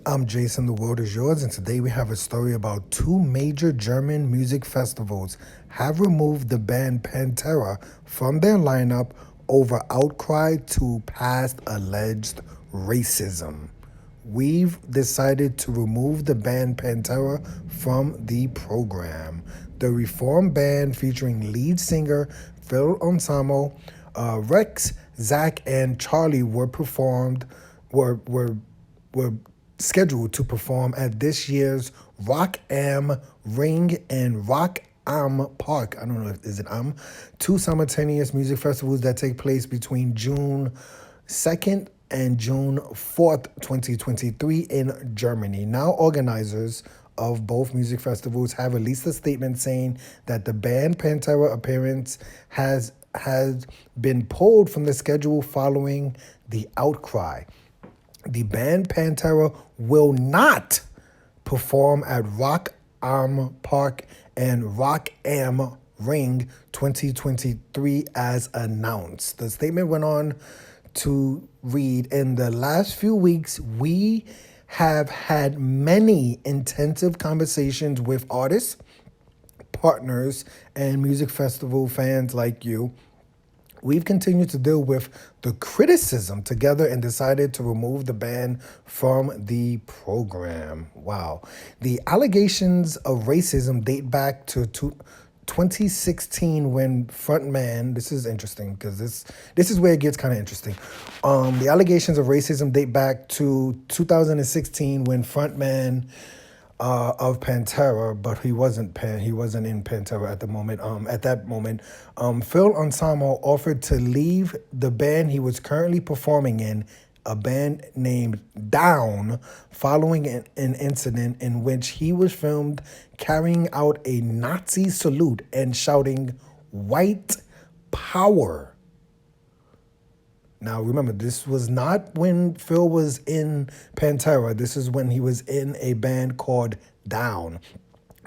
I'm Jason, the world is yours, and today we have a story about two major German music festivals have removed the band Pantera from their lineup over outcry to past alleged racism. We've decided to remove the band Pantera from the program. The reform band featuring lead singer Phil Anselmo, Rex, Zach, and Charlie were scheduled to perform at this year's Rock Am Ring and Rock Am Park. I don't know if is it two simultaneous music festivals that take place between June 2nd and June 4th, 2023 in Germany. Now organizers of both music festivals have released a statement saying that the band Pantera appearance has been pulled from the schedule following the outcry. The band Pantera will not perform at Rock Am Park and Rock Am Ring 2023 as announced. The statement went on to read, in the last few weeks, we have had many intensive conversations with artists, partners, and music festival fans like you. We've continued to deal with the criticism together and decided to remove the band from the program. Wow. The allegations of racism date back to 2016 when frontman, this is interesting because this is where it gets kind of interesting. The allegations of racism date back to 2016 when frontman of Pantera, but he wasn't in Pantera at the moment. At that moment, Phil Anselmo offered to leave the band he was currently performing in, a band named Down, following an incident in which he was filmed carrying out a Nazi salute and shouting "White Power." Now, remember, this was not when Phil was in Pantera. This is when he was in a band called Down.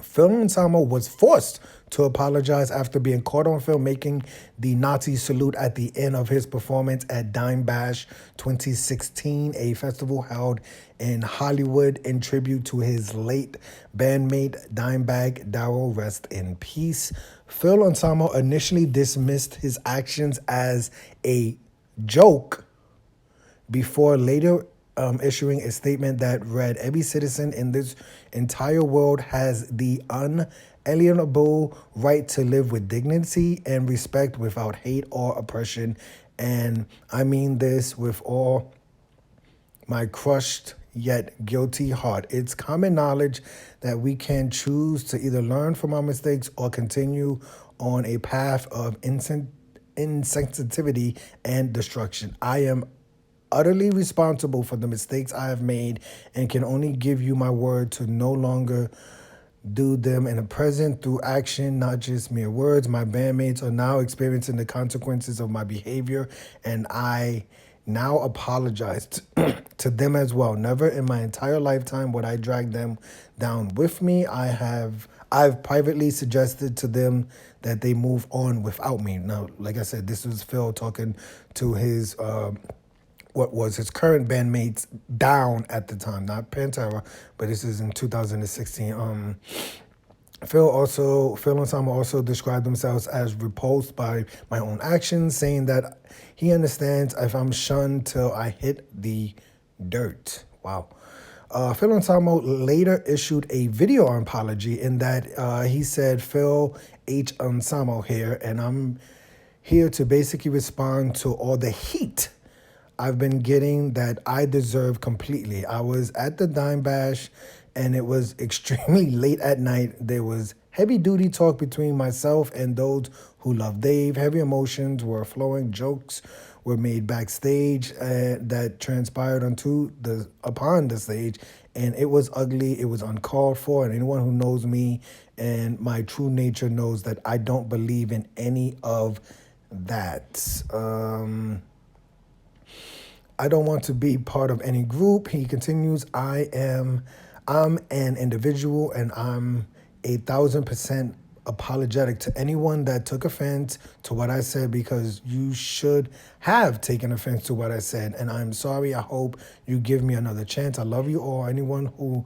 Phil Anselmo was forced to apologize after being caught on film making the Nazi salute at the end of his performance at Dime Bash 2016, a festival held in Hollywood in tribute to his late bandmate Dimebag Darrell, rest in peace. Phil Anselmo initially dismissed his actions as a joke before later issuing a statement that read, "Every citizen in this entire world has the unalienable right to live with dignity and respect without hate or oppression. And I mean this with all my crushed yet guilty heart. It's common knowledge that we can choose to either learn from our mistakes or continue on a path of insensitivity and destruction. I am utterly responsible for the mistakes I have made and can only give you my word to no longer do them in the present through action, not just mere words. My bandmates are now experiencing the consequences of my behavior, and I now apologize to them as well. Never in my entire lifetime would I drag them down with me. I've privately suggested to them that they move on without me." Now, like I said, this was Phil talking to his what was his current bandmates Down at the time, not Pantera, but this is in 2016. Phil Anselmo also described themselves as repulsed by my own actions, saying that he understands if I'm shunned till I hit the dirt. Wow. Phil Anselmo later issued a video apology in that he said, "Phil H. Anselmo here, and I'm here to basically respond to all the heat I've been getting that I deserve completely. I was at the Dime Bash and it was extremely late at night. There was heavy duty talk between myself and those who love Dave. Heavy emotions were flowing. Jokes were made backstage that transpired upon the stage. And it was ugly. It was uncalled for. And anyone who knows me and my true nature knows that I don't believe in any of that. I don't want to be part of any group." He continues, I'm an individual and I'm 1,000% apologetic to anyone that took offense to what I said, because you should have taken offense to what I said. And I'm sorry. I hope you give me another chance. I love you all. Anyone who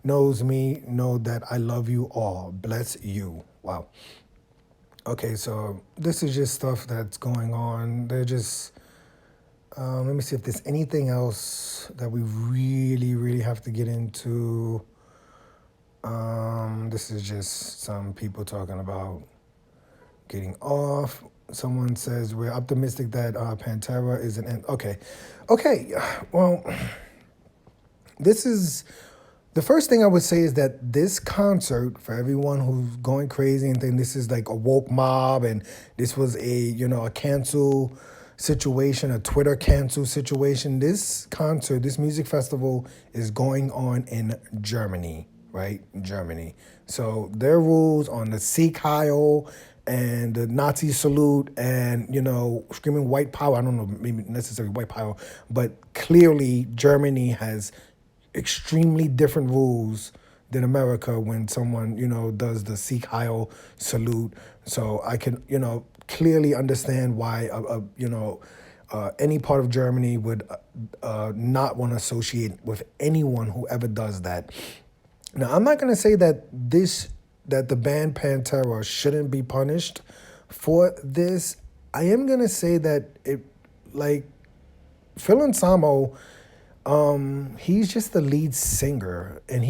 knows me know that I love you all. Bless you. Wow. Okay, so this is just stuff that's going on. They're just, let me see if there's anything else that we really, really have to get into. This is just some people talking about getting off. Someone says we're optimistic that Pantera is an end. Okay. Well, this is the first thing I would say is that this concert, for everyone who's going crazy and thinking this is like a woke mob and this was a cancel situation, a Twitter cancel situation. This concert, this music festival is going on in Germany, right? Germany. So their rules on the Sieg Heil and the Nazi salute and, screaming white power. I don't know, maybe necessarily white power, but clearly Germany has extremely different rules than America when someone, does the Sieg Heil salute. So I can, clearly understand why, any part of Germany would not want to associate with anyone who ever does that. Now, I'm not going to say that the band Pantera shouldn't be punished for this. I am going to say that Phil Anselmo, he's just the lead singer, and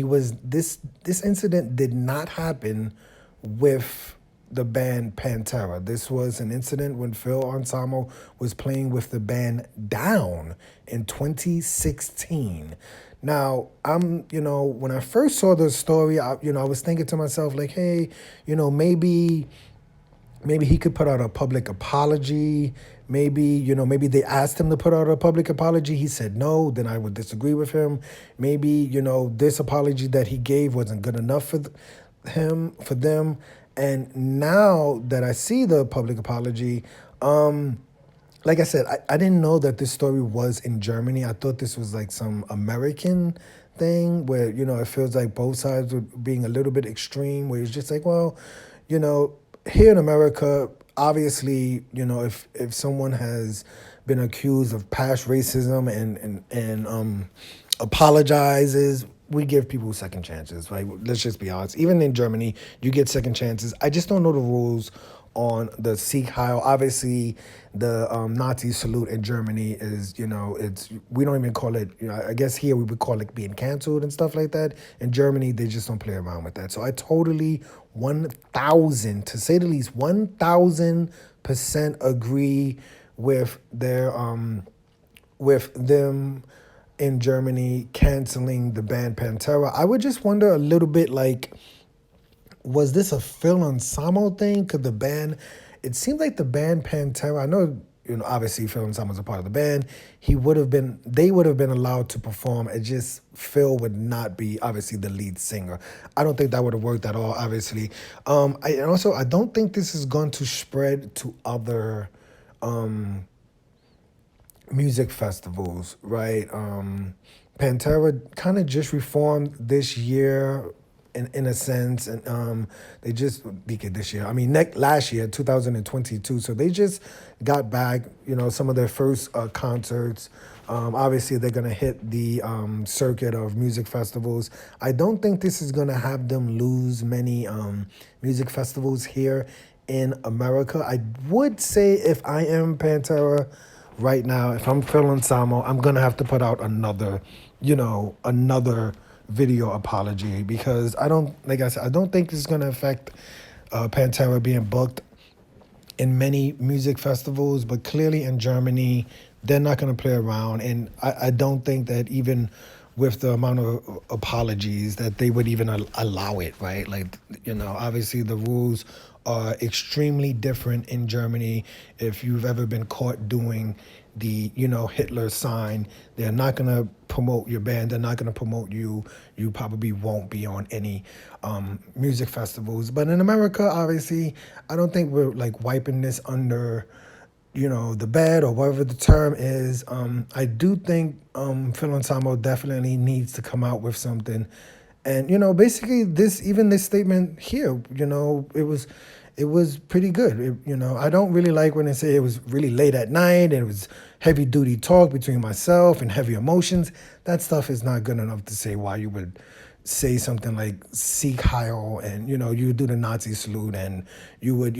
this incident did not happen with the band Pantera. This was an incident when Phil Anselmo was playing with the band Down in 2016. Now, when I first saw the story, I was thinking to myself, like, hey, maybe he could put out a public apology. Maybe they asked him to put out a public apology. He said no, then I would disagree with him. Maybe, this apology that he gave wasn't good enough for them. And now that I see the public apology, like I said, I didn't know that this story was in Germany. I thought this was like some American thing where, it feels like both sides were being a little bit extreme, where it's just like, well, here in America, obviously, if someone has been accused of past racism and apologizes, we give people second chances, right? Let's just be honest. Even in Germany, you get second chances. I just don't know the rules on the Sieg Heil. Obviously, the Nazi salute in Germany is, we don't even call it, I guess here we would call it being canceled and stuff like that. In Germany, they just don't play around with that. So I totally 1,000, to say the least, 1,000% agree with with them in Germany canceling the band Pantera. I would just wonder a little bit, like, was this a Phil Anselmo thing? Could the band, it seemed like the band Pantera, I know, obviously Phil Anselmo's a part of the band. They would have been allowed to perform. It just, Phil would not be, obviously, the lead singer. I don't think that would have worked at all, obviously. I don't think this is going to spread to other music festivals, right? Pantera kind of just reformed this year, in a sense, and they just this year. I mean, last year, 2022. So they just got back. Some of their first concerts. Obviously, they're gonna hit the circuit of music festivals. I don't think this is gonna have them lose many music festivals here in America. I would say if I am Pantera right now, if I'm Phil Anselmo, I'm gonna have to put out another video apology, because I don't think this is gonna affect Pantera being booked in many music festivals, but clearly in Germany, they're not gonna play around, and I don't think that even with the amount of apologies that they would even allow it, right? Like, obviously the rules are extremely different in Germany. If you've ever been caught doing the, Hitler sign, they're not going to promote your band. They're not going to promote you. You probably won't be on any music festivals. But in America, obviously, I don't think we're like wiping this under, the bed or whatever the term is. I do think Phil Anselmo definitely needs to come out with something And basically this statement here, it was pretty good. I don't really like when they say it was really late at night and it was heavy duty talk between myself and heavy emotions. That stuff is not good enough to say why you would say something like Sieg Heil, and you would do the Nazi salute, and you would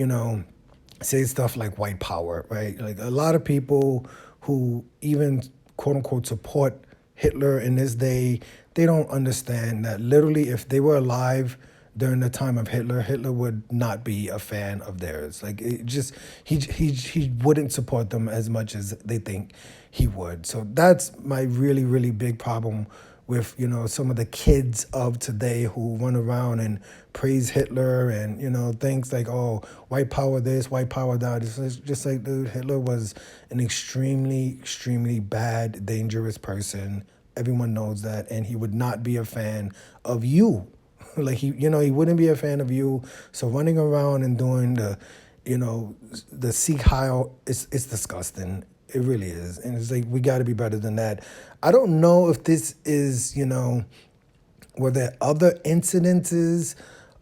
say stuff like white power, right? Like a lot of people who even quote unquote support Hitler in this day, they don't understand that literally if they were alive during the time of Hitler, Hitler would not be a fan of theirs. Like it just he wouldn't support them as much as they think he would. So that's my really, really big problem with some of the kids of today who run around and praise Hitler and things like, oh, white power this, white power that. It's just like, dude, Hitler was an extremely, extremely bad, dangerous person. Everyone knows that, and he would not be a fan of you. Like he wouldn't be a fan of you. So running around and doing the Sieg Heil, it's disgusting. It really is. And it's like, we got to be better than that. I don't know if this is, were there other incidences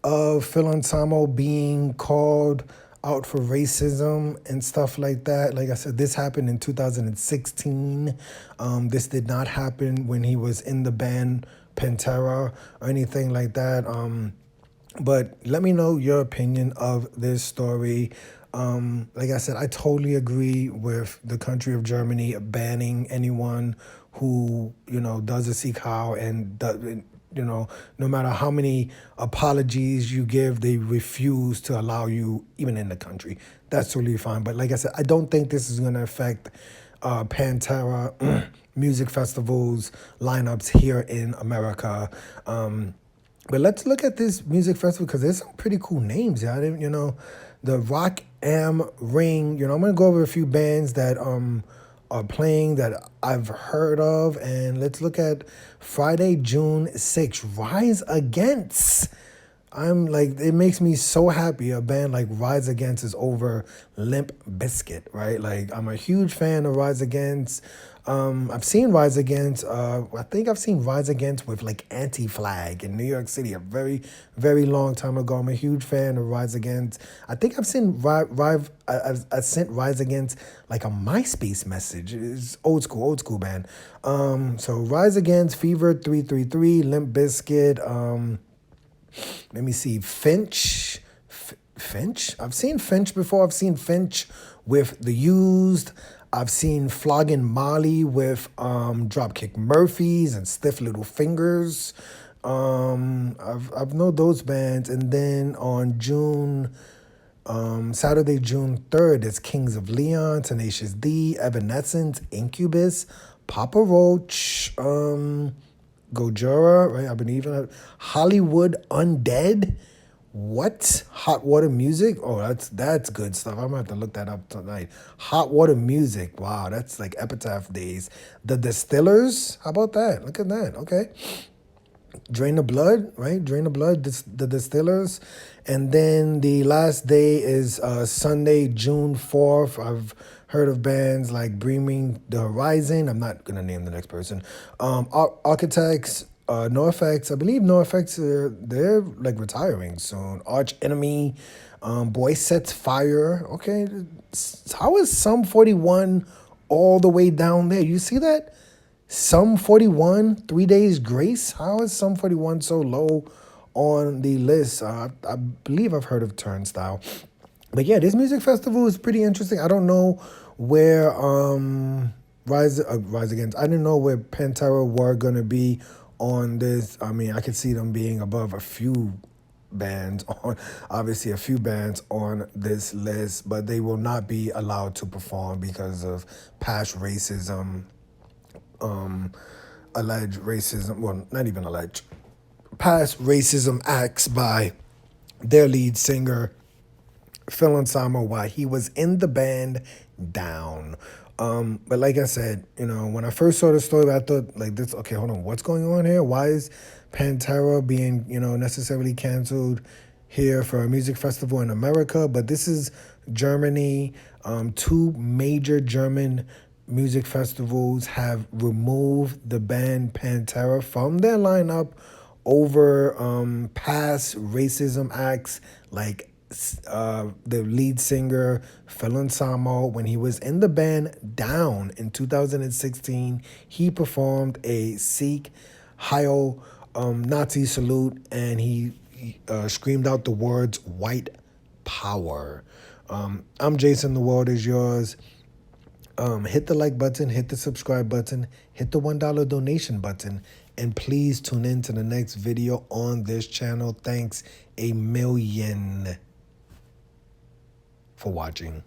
of Phil Anselmo being called out for racism and stuff like that. Like I said, this happened in 2016. This did not happen when he was in the band Pantera or anything like that. But let me know your opinion of this story. Like I said, I totally agree with the country of Germany banning anyone who, does a Sieg Heil and does, no matter how many apologies you give, they refuse to allow you even in the country. That's totally fine. But like I said, I don't think this is going to affect Pantera music festivals lineups here in America. But let's look at this music festival because there's some pretty cool names. Yeah, the Rock Am Ring. I'm gonna go over a few bands that are playing that I've heard of, and let's look at Friday, June 6th. Rise Against. I'm like, it makes me so happy a band like Rise Against is over Limp Bizkit, right? Like, I'm a huge fan of Rise Against. I've seen Rise Against. I think I've seen Rise Against with like Anti-Flag in New York City a very, very long time ago. I'm a huge fan of Rise Against. I think I've seen I sent Rise Against like a MySpace message. It's old school band. So Rise Against, Fever 333, Limp Bizkit. Let me see, Finch. Finch? I've seen Finch before. I've seen Finch with The Used. I've seen Flogging Molly with Dropkick Murphys and Stiff Little Fingers. I've known those bands. And then on Saturday, June 3rd, it's Kings of Leon, Tenacious D, Evanescence, Incubus, Papa Roach, Gojira, right? I've been even Hollywood Undead. What? Hot Water Music? Oh, that's good stuff. I'm gonna have to look that up tonight. Hot Water Music. Wow, that's like Epitaph days. The Distillers. How about that? Look at that. Okay. Drain the Blood, right? Drain the Blood, the Distillers. And then the last day is Sunday, June 4th. I've heard of bands like Breaming the Horizon. I'm not going to name the next person. Architects, NoFX. I believe NoFX, they're like retiring soon. Arch Enemy, Boy Sets Fire. Okay, how is Sum 41 all the way down there? You see that? Sum 41, 3 Days Grace. How is Sum 41 so low on the list? I believe I've heard of Turnstile. But yeah, this music festival is pretty interesting. I don't know where Rise Against. I didn't know where Pantera were gonna be on this. I mean, I could see them being above a few bands on this list, but they will not be allowed to perform because of past racism. Alleged racism, well, not even alleged, past racism acts by their lead singer, Phil Anselmo, while he was in the band Down. But like I said, when I first saw the story, I thought like this, okay, hold on, what's going on here? Why is Pantera being, necessarily canceled here for a music festival in America? But this is Germany. Two major German music festivals have removed the band Pantera from their lineup over past racism acts, like the lead singer Felon Samo, when he was in the band Down in 2016, he performed a Sikh Heil Nazi salute, and he screamed out the words "white power." I'm Jason. The world is yours. Hit the like button, hit the subscribe button, hit the $1 donation button, and please tune in to the next video on this channel. Thanks a million for watching.